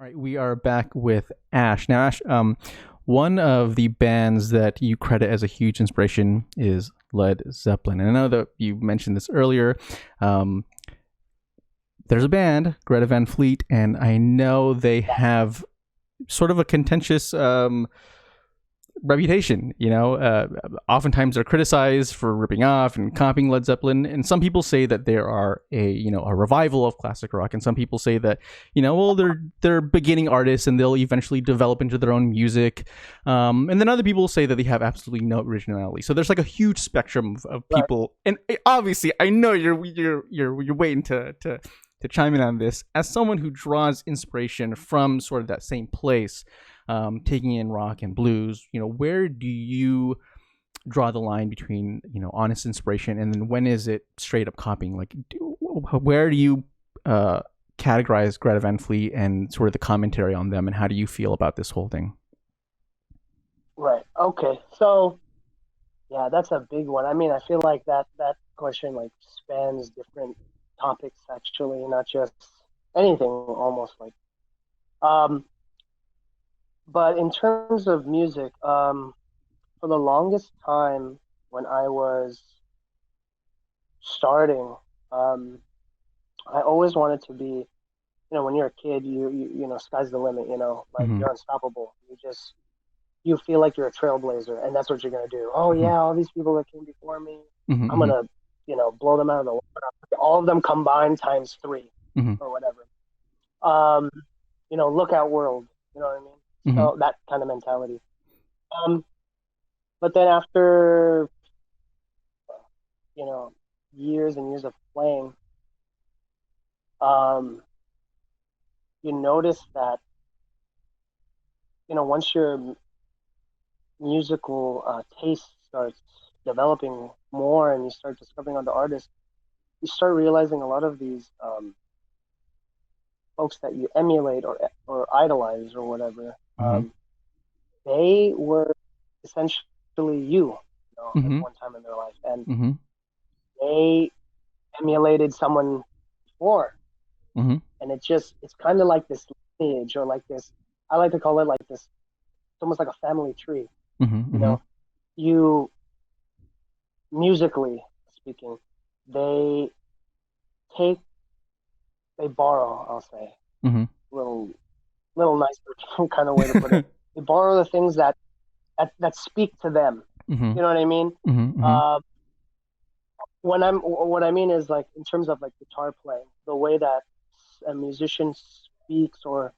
All right, we are back with Ash. Now, Ash, one of the bands that you credit as a huge inspiration is Led Zeppelin. And I know that you mentioned this earlier. There's a band, Greta Van Fleet, and I know they have sort of a contentious reputation. Oftentimes they're criticized for ripping off and copying Led Zeppelin, and some people say that they are a revival of classic rock, and some people say that they're beginning artists and they'll eventually develop into their own music, and then other people say that they have absolutely no originality. So there's like a huge spectrum of people, right. And obviously I know you're waiting to chime in on this as someone who draws inspiration from sort of that same place. Taking in rock and blues, where do you draw the line between, honest inspiration and then when is it straight up copying? Like, where do you categorize Greta Van Fleet and sort of the commentary on them, and how do you feel about this whole thing? Right. Okay. So, yeah, that's a big one. I mean, I feel like that question spans different topics actually, not just anything almost like. But in terms of music, for the longest time when I was starting, I always wanted to be, when you're a kid, you sky's the limit, Mm-hmm. You're unstoppable. You feel like you're a trailblazer, and that's what you're going to do. Oh, yeah, all these people that came before me, Mm-hmm. I'm going to, blow them out of the water. All of them combined times 3 Mm-hmm. or whatever. Look out world, you know what I mean? Mm-hmm. So that kind of mentality. But then after, years and years of playing, you notice that, once your musical taste starts developing more and you start discovering other artists, you start realizing a lot of these folks that you emulate or idolize or whatever, Mm-hmm. they were essentially you, Mm-hmm. at one time in their life, and Mm-hmm. they emulated someone before, Mm-hmm. and it's kind of like this lineage, or like this, I like to call it like this, it's almost like a family tree. Mm-hmm. You, musically speaking, they take, they borrow, I'll say, Mm-hmm. little nicer kind of way to put it. They borrow the things that speak to them. Mm-hmm. You know what I mean? Mm-hmm. What I mean is, like, in terms of like guitar playing, the way that a musician speaks or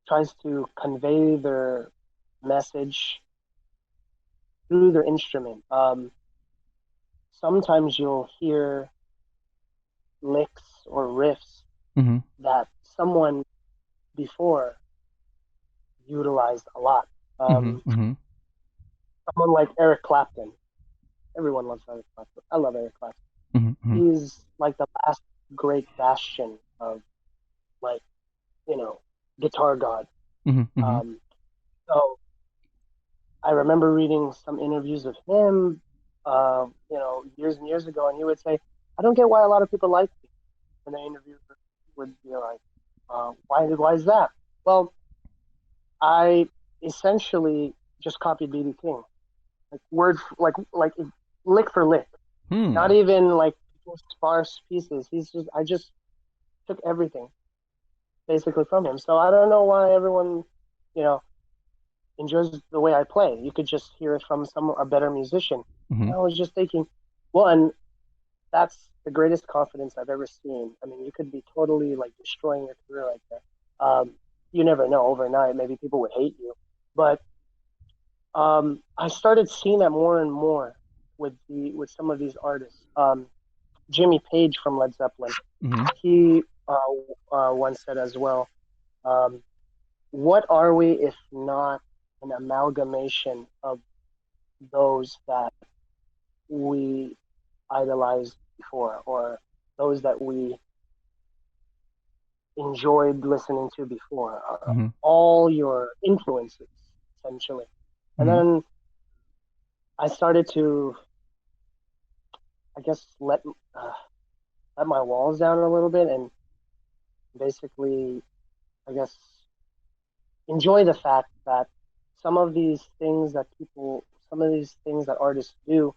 tries to convey their message through their instrument. Sometimes you'll hear licks or riffs Mm-hmm. that someone before utilized a lot. Mm-hmm. Someone like Eric Clapton. Everyone loves Eric Clapton. I love Eric Clapton. Mm-hmm. He's like the last great bastion of, like, guitar god. Mm-hmm. So I remember reading some interviews of him, years and years ago, and he would say, "I don't get why a lot of people like me." And the interviewer would be like, "Why is that?" Well, I essentially just copied B.B King, like like lick for lick, not even like sparse pieces. I just took everything basically from him. So I don't know why everyone, enjoys the way I play. You could just hear it from a better musician. Mm-hmm. I was just thinking, one, that's the greatest confidence I've ever seen. I mean, you could be totally like destroying your career like that. You never know. Overnight, maybe people would hate you. But I started seeing that more and more with some of these artists. Jimmy Page from Led Zeppelin, Mm-hmm. he once said as well, "What are we if not an amalgamation of those that we idolized before, or those that we enjoyed listening to before, Mm-hmm. all your influences, essentially." And Mm-hmm. then I started to, I guess, let my walls down a little bit and basically, I guess, enjoy the fact that some of these things that people, some of these things that artists do,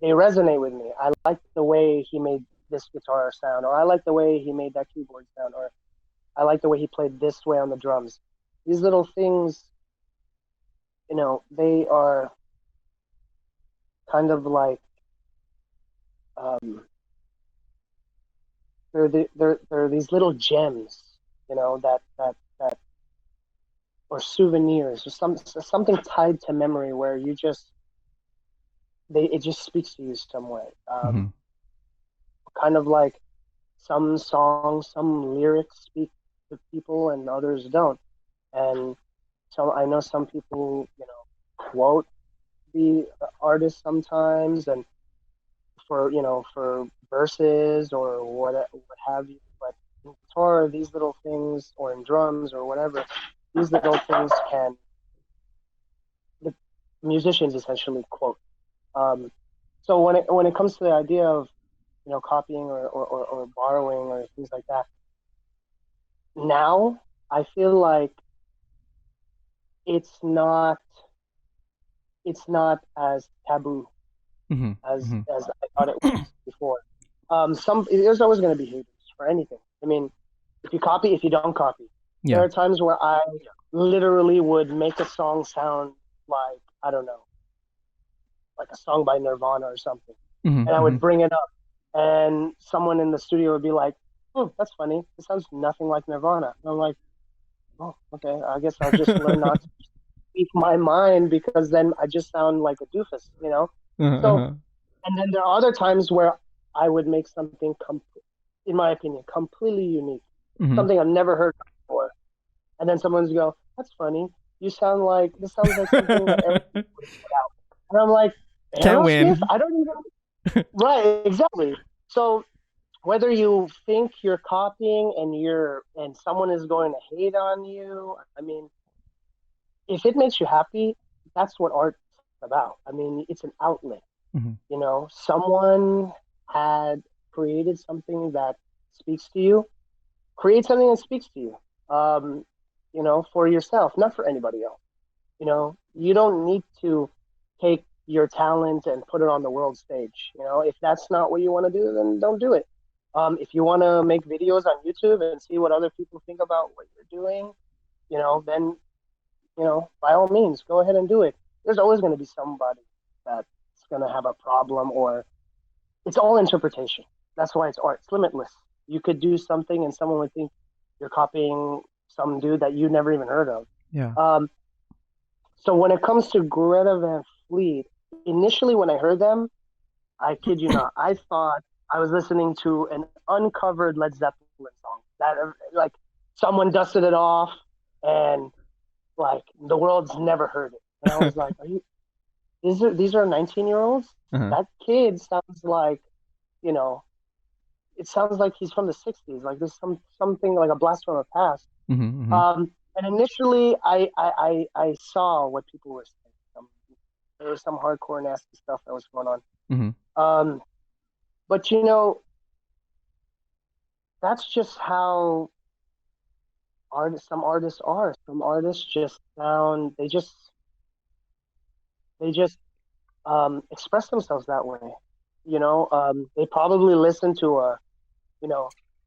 they resonate with me. I like the way he made this guitar sound, or I like the way he made that keyboard sound, or I like the way he played this way on the drums. These little things, they are kind of like um, they're these little gems, that or souvenirs or something tied to memory where you just they it just speaks to you some way. Mm-hmm. Kind of like some songs, some lyrics speak to people and others don't. And so I know some people, quote the artist sometimes and for verses or what have you. But in guitar, these little things, or in drums or whatever, these little things can the musicians essentially quote. Um, so when it comes to the idea of copying or borrowing or things like that, now I feel like it's not it's not as taboo Mm-hmm. Mm-hmm. as I thought it was before. There's always going to be haters for anything. I mean, if you copy, if you don't copy, there Yeah. are times where I literally would make a song sound like, I don't know, like a song by Nirvana or something, Mm-hmm. and I Mm-hmm. would bring it up, and someone in the studio would be like, "Oh, that's funny. It sounds nothing like Nirvana." And I'm like, "Oh, okay. I guess I'll just learn not to speak my mind because then I just sound like a doofus." Uh-huh. So, Uh-huh. and then there are other times where I would make something, in my opinion, completely unique, Mm-hmm. something I've never heard before, and then someone's go, "That's funny. This sounds like something that Eric," and I'm like, Can't Aerosmith? win. I don't even right, exactly. So whether you think you're copying and someone is going to hate on you, I mean, if it makes you happy, that's what art's about. I mean, it's an outlet. Mm-hmm. Someone had created something that speaks to you. Create something that speaks to you. For yourself, not for anybody else. You don't need to take your talent and put it on the world stage. If that's not what you want to do, then don't do it. If you want to make videos on YouTube and see what other people think about what you're doing, then, by all means, go ahead and do it. There's always going to be somebody that's going to have a problem, or it's all interpretation. That's why it's art. It's limitless. You could do something and someone would think you're copying some dude that you never even heard of. Yeah. Um, so when it comes to Greta Van Fleet, initially when I heard them, I kid you not, I thought I was listening to an uncovered Led Zeppelin song that like someone dusted it off and like the world's never heard it. And I was like, are you these are 19-year-olds? Uh-huh. That kid sounds like, you know, it sounds like he's from the 60s. Like there's something like a blast from the past. Mm-hmm. Mm-hmm. And initially I saw what people were saying. There was some hardcore nasty stuff that was going on. Mm-hmm. Um, but that's just how some artists are. Some artists just sound they just express themselves that way. They probably listen to a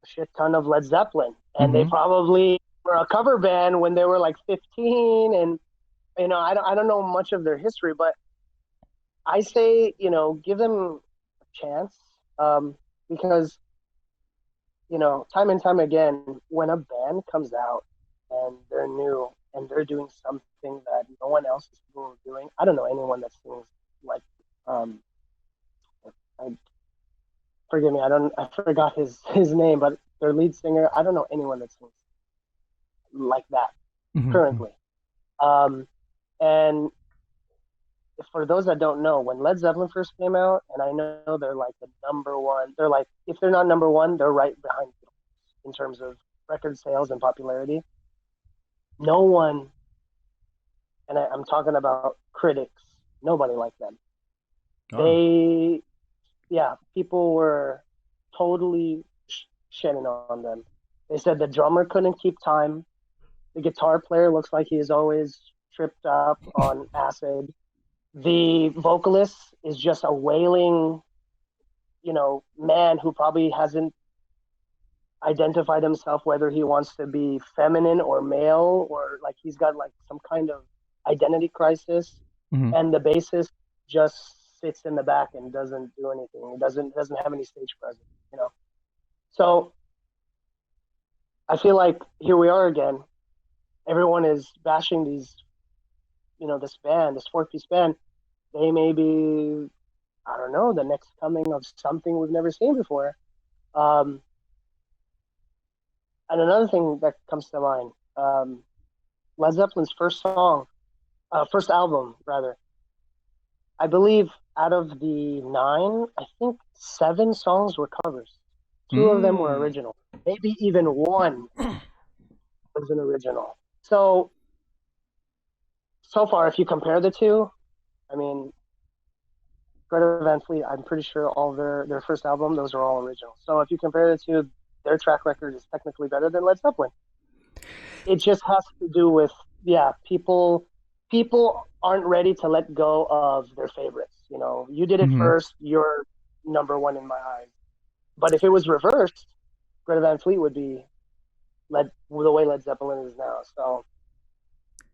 shit ton of Led Zeppelin, and they Mm-hmm. probably were a cover band when they were like 15, and I don't know much of their history, but I say give them a chance, because time and time again, when a band comes out and they're new and they're doing something that no one else is doing, I don't know anyone that sings like um, I, forgive me, I forgot his name, but their lead singer, I don't know anyone that sings like that Mm-hmm. currently. Um, and for those that don't know, when Led Zeppelin first came out, and I know they're like the number one, they're like, if they're not number one, they're right behind you in terms of record sales and popularity. No one, and I'm talking about critics, nobody liked them. Oh. They, yeah, people were totally shedding on them. They said the drummer couldn't keep time. The guitar player looks like he is always tripped up on acid. The vocalist is just a wailing, man who probably hasn't identified himself whether he wants to be feminine or male, or like he's got like some kind of identity crisis. Mm-hmm. And the bassist just sits in the back and doesn't do anything. He doesn't have any stage presence. So I feel like here we are again. Everyone is bashing these, this band, this 4-piece band. They may be, I don't know, the next coming of something we've never seen before. And another thing that comes to mind, Led Zeppelin's first album, rather. I believe out of the 9, I think 7 songs were covers. 2 of them were original. Maybe even 1 was an original. So far, if you compare the 2, I mean, Greta Van Fleet, I'm pretty sure all their first album, those are all original. So if you compare the 2, their track record is technically better than Led Zeppelin. It just has to do with, people aren't ready to let go of their favorites. You did it first, you're number 1 in my eyes. But if it was reversed, Greta Van Fleet would be the way Led Zeppelin is now. So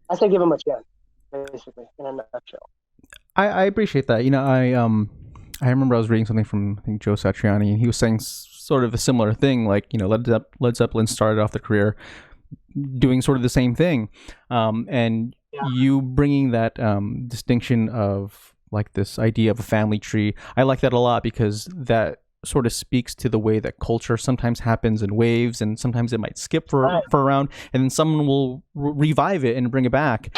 I say give him a chance, basically, in a nutshell. I appreciate that. I remember I was reading something from, I think, Joe Satriani, and he was saying sort of a similar thing. Like, Led Zeppelin started off the career doing sort of the same thing. And you bringing that distinction of like this idea of a family tree, I like that a lot, because that sort of speaks to the way that culture sometimes happens in waves, and sometimes it might skip for a round, and then someone will revive it and bring it back.